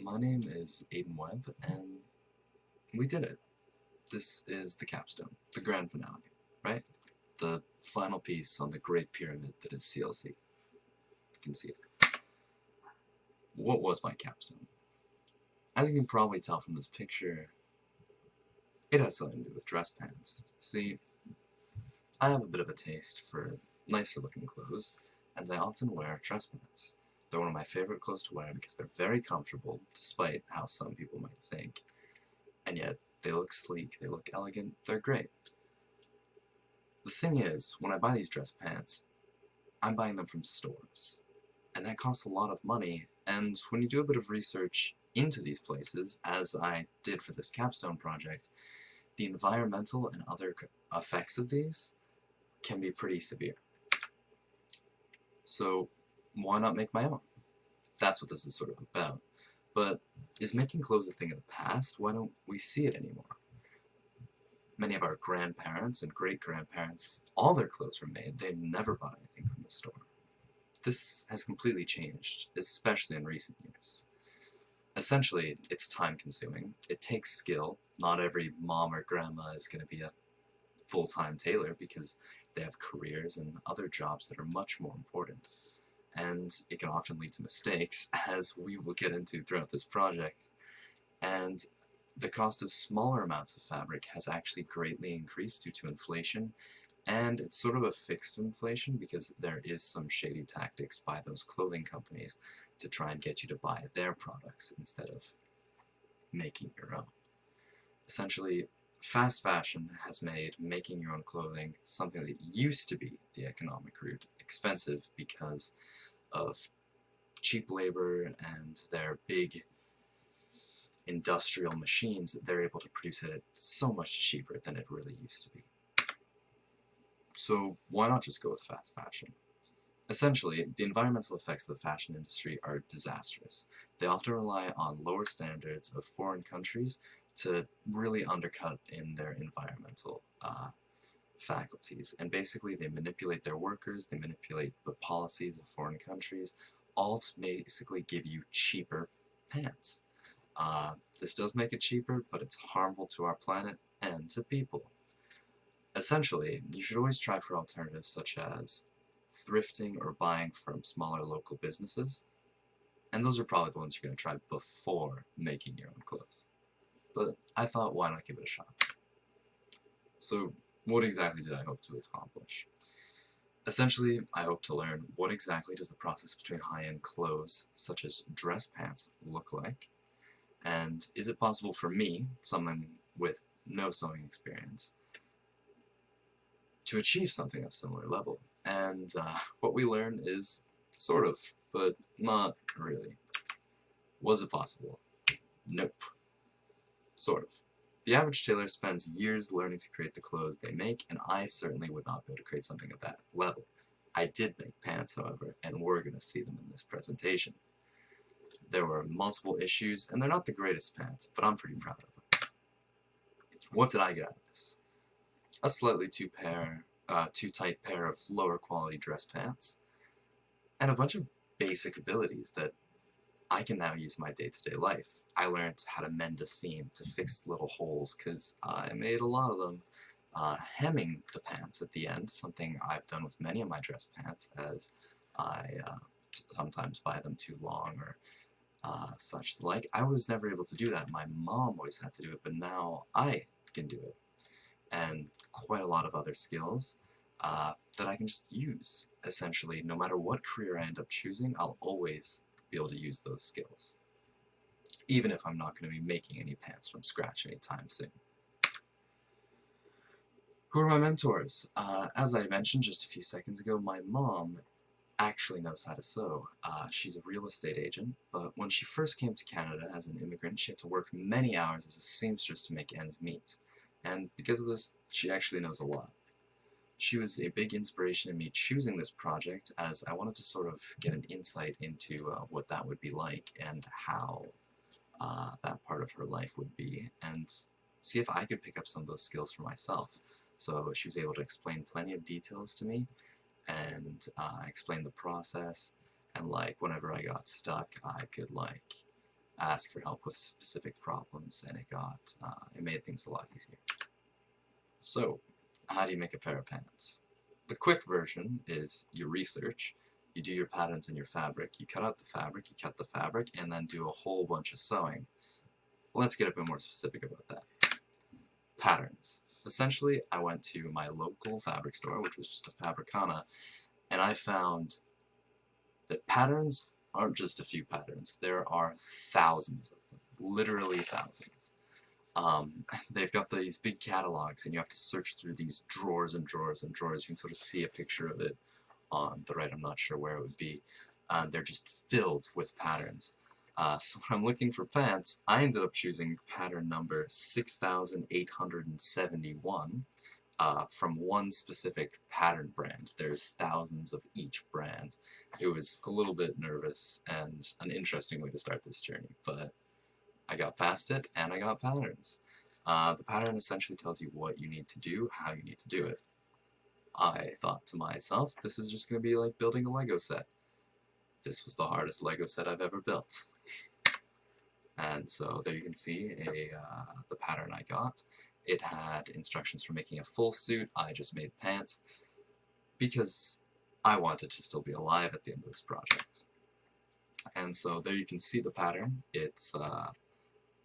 My name is Aiden Webb, and we did it. This is the capstone, the grand finale, right? The final piece on the great pyramid that is CLC. You can see it. What was my capstone? As you can probably tell from this picture, it has something to do with dress pants. See, I have a bit of a taste for nicer looking clothes, and I often wear dress pants. They're one of my favorite clothes to wear because they're very comfortable, despite how some people might think. And yet, they look sleek, they look elegant, they're great. The thing is, when I buy these dress pants, I'm buying them from stores, and that costs a lot of money, and when you do a bit of research into these places, as I did for this capstone project, the environmental and other effects of these can be pretty severe. So why not make my own? That's what this is sort of about. But is making clothes a thing of the past? Why don't we see it anymore? Many of our grandparents and great-grandparents, all their clothes were made. They never bought anything from the store. This has completely changed, especially in recent years. Essentially, it's time-consuming. It takes skill. Not every mom or grandma is going to be a full-time tailor because they have careers and other jobs that are much more important. And it can often lead to mistakes, as we will get into throughout this project. And the cost of smaller amounts of fabric has actually greatly increased due to inflation, and it's sort of a fixed inflation because there is some shady tactics by those clothing companies to try and get you to buy their products instead of making your own. Essentially, fast fashion has made making your own clothing something that used to be the economic route expensive because of cheap labor and their big industrial machines. They're able to produce it at so much cheaper than it really used to be. So why not just go with fast fashion? Essentially, the environmental effects of the fashion industry are disastrous. They often rely on lower standards of foreign countries to really undercut in their environmental faculties. And basically, they manipulate their workers, they manipulate the policies of foreign countries, all to basically give you cheaper pants. This does make it cheaper, but it's harmful to our planet and to people. Essentially, you should always try for alternatives such as thrifting or buying from smaller local businesses, and those are probably the ones you're going to try before making your own clothes. But I thought, why not give it a shot? So, what exactly did I hope to accomplish? Essentially, I hope to learn what exactly does the process between high-end clothes, such as dress pants, look like, and is it possible for me, someone with no sewing experience, to achieve something of similar level? And what we learn is sort of, but not really. Was it possible? Nope. Sort of. The average tailor spends years learning to create the clothes they make, and I certainly would not be able to create something of that level. I did make pants, however, and we're going to see them in this presentation. There were multiple issues, and they're not the greatest pants, but I'm pretty proud of them. What did I get out of this? A slightly too tight pair of lower quality dress pants, and a bunch of basic abilities that I can now use in my day-to-day life. I learned how to mend a seam to fix little holes, because I made a lot of them. Hemming the pants at the end, something I've done with many of my dress pants, as I sometimes buy them too long or such like. I was never able to do that. My mom always had to do it, but now I can do it. And quite a lot of other skills that I can just use. Essentially, no matter what career I end up choosing, I'll always be able to use those skills, even if I'm not going to be making any pants from scratch anytime soon. Who are my mentors? As I mentioned just a few seconds ago, my mom actually knows how to sew. She's a real estate agent, but when she first came to Canada as an immigrant, she had to work many hours as a seamstress to make ends meet. And because of this, she actually knows a lot. She was a big inspiration in me choosing this project, as I wanted to sort of get an insight into what that would be like and how that part of her life would be, and see if I could pick up some of those skills for myself. So she was able to explain plenty of details to me, and explain the process, and like whenever I got stuck, I could like ask for help with specific problems, and it made things a lot easier. So, how do you make a pair of pants? The quick version is you research, you do your patterns in your fabric, you cut out the fabric, you cut the fabric, and then do a whole bunch of sewing. Let's get a bit more specific about that. Patterns. Essentially, I went to my local fabric store, which was just a Fabricana, and I found that patterns aren't just a few patterns. There are thousands of them, literally thousands. They've got these big catalogs, and you have to search through these drawers and drawers and drawers. You can sort of see a picture of it on the right. I'm not sure where it would be. They're just filled with patterns. So when I'm looking for pants, I ended up choosing pattern number 6871 from one specific pattern brand. There's thousands of each brand. It was a little bit nervous and an interesting way to start this journey, but I got past it and I got patterns. The pattern essentially tells you what you need to do, how you need to do it. I thought to myself, this is just going to be like building a Lego set. This was the hardest Lego set I've ever built. And so there you can see the pattern I got. It had instructions for making a full suit. I just made pants because I wanted to still be alive at the end of this project. And so there you can see the pattern. It's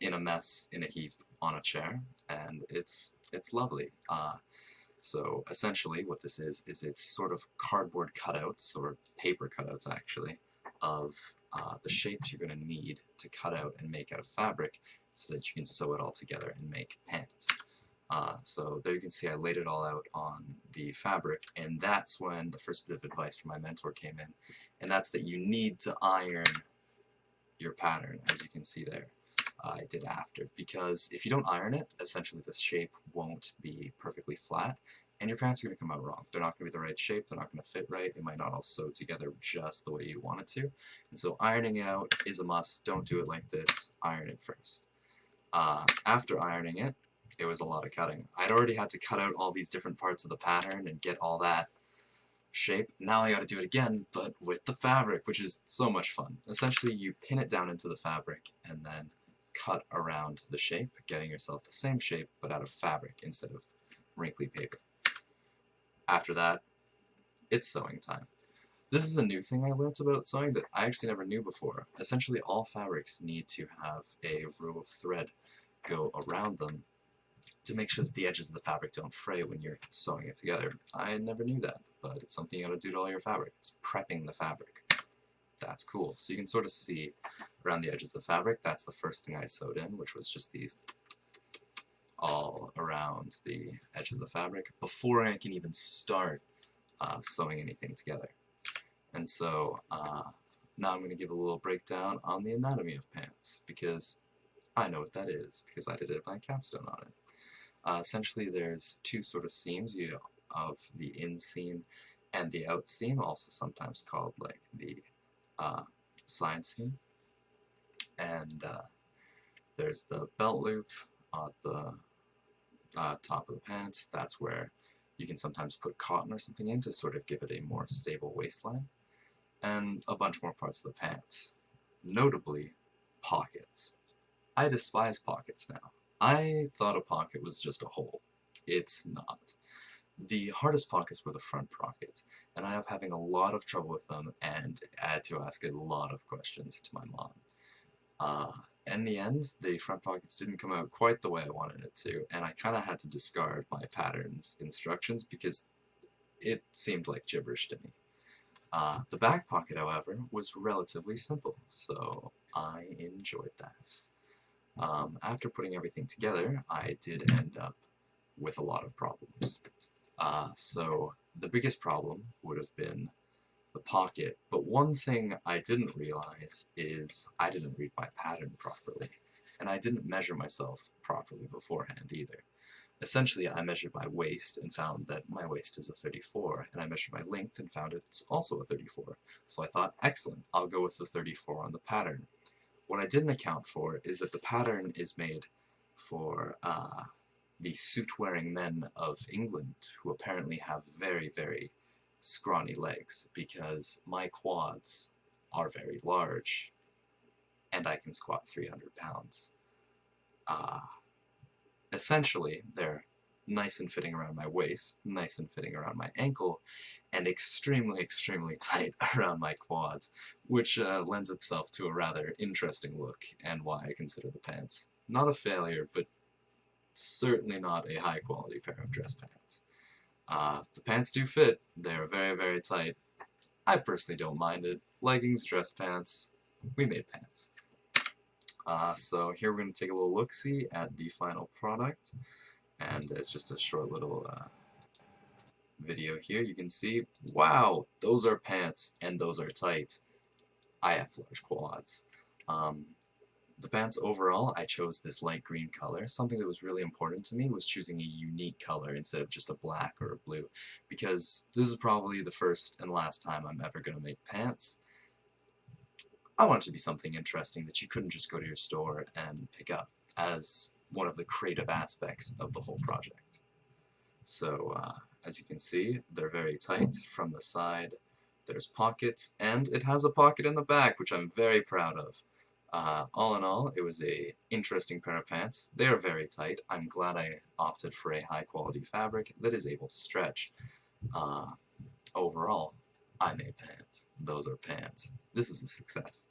in a mess, in a heap, on a chair, and it's lovely. So essentially what this is it's sort of cardboard cutouts, or paper cutouts actually, of the shapes you're going to need to cut out and make out of fabric so that you can sew it all together and make pants. So there you can see I laid it all out on the fabric, and that's when the first bit of advice from my mentor came in, and that's that you need to iron your pattern, as you can see there. I did after, because if you don't iron it, essentially the shape won't be perfectly flat, and your pants are going to come out wrong. They're not going to be the right shape, they're not going to fit right, it might not all sew together just the way you want it to, and so ironing it out is a must. Don't do it like this, iron it first. After ironing it, it was a lot of cutting. I'd already had to cut out all these different parts of the pattern and get all that shape. Now I gotta do it again, but with the fabric, which is so much fun. Essentially, you pin it down into the fabric and then cut around the shape, getting yourself the same shape, but out of fabric instead of wrinkly paper. After that, it's sewing time. This is a new thing I learned about sewing that I actually never knew before. Essentially, all fabrics need to have a row of thread go around them to make sure that the edges of the fabric don't fray when you're sewing it together. I never knew that, but it's something you gotta do to all your fabric. It's prepping the fabric. That's cool. So you can sort of see around the edges of the fabric. That's the first thing I sewed in, which was just these all around the edge of the fabric before I can even start sewing anything together. And so now I'm going to give a little breakdown on the anatomy of pants, because I know what that is, because I did it by Capstone on it. Essentially, there's two sort of seams of the inseam and the outseam, also sometimes called like the side seam. And there's the belt loop at the top of the pants. That's where you can sometimes put cotton or something in to sort of give it a more stable waistline. And a bunch more parts of the pants. Notably, pockets. I despise pockets now. I thought a pocket was just a hole. It's not. The hardest pockets were the front pockets, and I am having a lot of trouble with them, and I had to ask a lot of questions to my mom. In the end, the front pockets didn't come out quite the way I wanted it to, and I kind of had to discard my pattern's instructions because it seemed like gibberish to me. The back pocket, however, was relatively simple, so I enjoyed that. After putting everything together, I did end up with a lot of problems. So the biggest problem would have been the pocket, but one thing I didn't realize is I didn't read my pattern properly, and I didn't measure myself properly beforehand either. Essentially, I measured my waist and found that my waist is a 34, and I measured my length and found it's also a 34. So I thought, excellent, I'll go with the 34 on the pattern. What I didn't account for is that the pattern is made for the suit-wearing men of England, who apparently have very, very scrawny legs, because my quads are very large. and I can squat 300 pounds. Uh, Essentially, they're nice and fitting around my waist, nice and fitting around my ankle, and extremely, extremely tight around my quads, which lends itself to a rather interesting look, and why I consider the pants not a failure, but certainly not a high-quality pair of dress pants. The pants do fit, they're very, very tight. I personally don't mind it. Leggings, dress pants, we made pants. So here we're going to take a little look-see at the final product, and it's just a short little video here. You can see, wow, those are pants, and those are tight. I have large quads. The pants overall, I chose this light green color. Something that was really important to me was choosing a unique color instead of just a black or a blue, because this is probably the first and last time I'm ever going to make pants. I want it to be something interesting that you couldn't just go to your store and pick up as one of the creative aspects of the whole project. So, as you can see, they're very tight from the side. There's pockets, and it has a pocket in the back, which I'm very proud of. All in all, it was a interesting pair of pants. They are very tight. I'm glad I opted for a high-quality fabric that is able to stretch. Overall, I made pants. Those are pants. This is a success.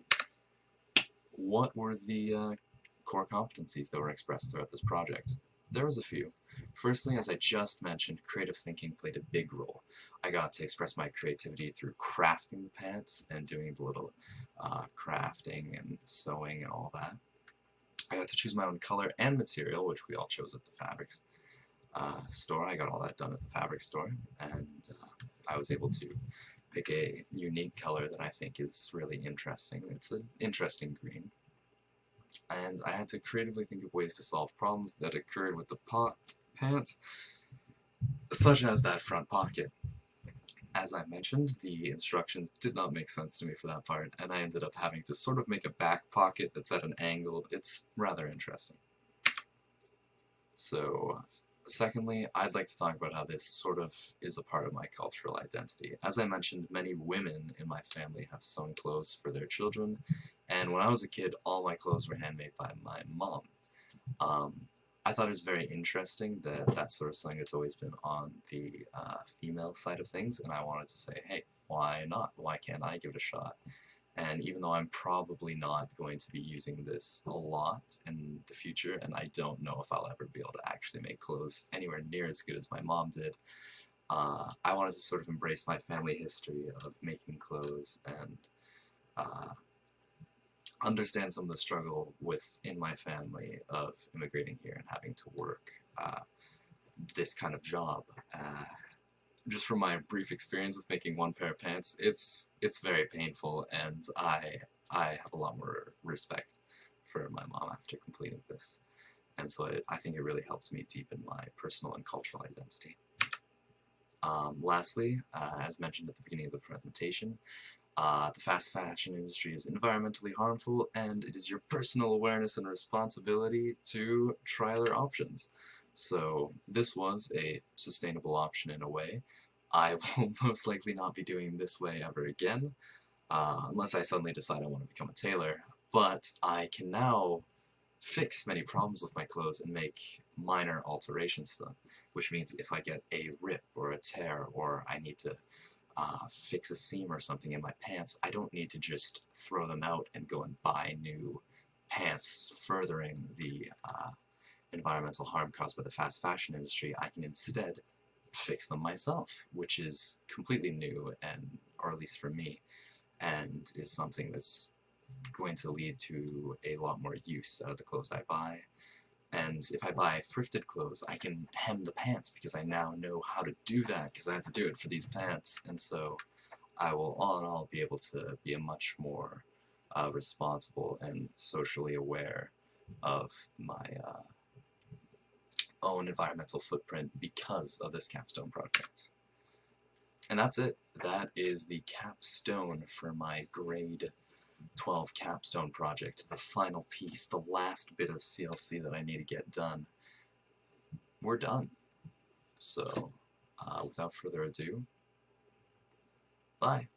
What were the core competencies that were expressed throughout this project? There was a few. Firstly, as I just mentioned, creative thinking played a big role. I got to express my creativity through crafting the pants and doing the little crafting and sewing and all that. I got to choose my own color and material, which we all chose at the fabrics store. I got all that done at the fabric store, and I was able to pick a unique color that I think is really interesting. It's an interesting green. And I had to creatively think of ways to solve problems that occurred with the pants, such as that front pocket. As I mentioned, the instructions did not make sense to me for that part, and I ended up having to sort of make a back pocket that's at an angle. It's rather interesting. So, secondly, I'd like to talk about how this sort of is a part of my cultural identity. As I mentioned, many women in my family have sewn clothes for their children, and when I was a kid, all my clothes were handmade by my mom. I thought it was very interesting that that sort of sewing has always been on the female side of things, and I wanted to say, hey, why not? Why can't I give it a shot? And even though I'm probably not going to be using this a lot in the future, and I don't know if I'll ever be able to actually make clothes anywhere near as good as my mom did, I wanted to sort of embrace my family history of making clothes and understand some of the struggle within my family of immigrating here and having to work this kind of job. Just from my brief experience with making one pair of pants, it's very painful, and I have a lot more respect for my mom after completing this. And so I think it really helped me deepen my personal and cultural identity. Lastly, as mentioned at the beginning of the presentation, the fast fashion industry is environmentally harmful, and it is your personal awareness and responsibility to try other options. So this was a sustainable option in a way. I will most likely not be doing this way ever again, unless I suddenly decide I want to become a tailor, but I can now fix many problems with my clothes and make minor alterations to them, which means if I get a rip or a tear, or I need to fix a seam or something in my pants, I don't need to just throw them out and go and buy new pants, furthering the environmental harm caused by the fast fashion industry. I can instead fix them myself, which is completely new, and or at least for me, and is something that's going to lead to a lot more use out of the clothes I buy. And if I buy thrifted clothes, I can hem the pants because I now know how to do that because I had to do it for these pants. And so I will all in all be able to be a much more responsible and socially aware of my own environmental footprint because of this capstone project. And that's it. That is the capstone for my grade 12 capstone project, the final piece, the last bit of CLC that I need to get done. We're done. So, without further ado, bye.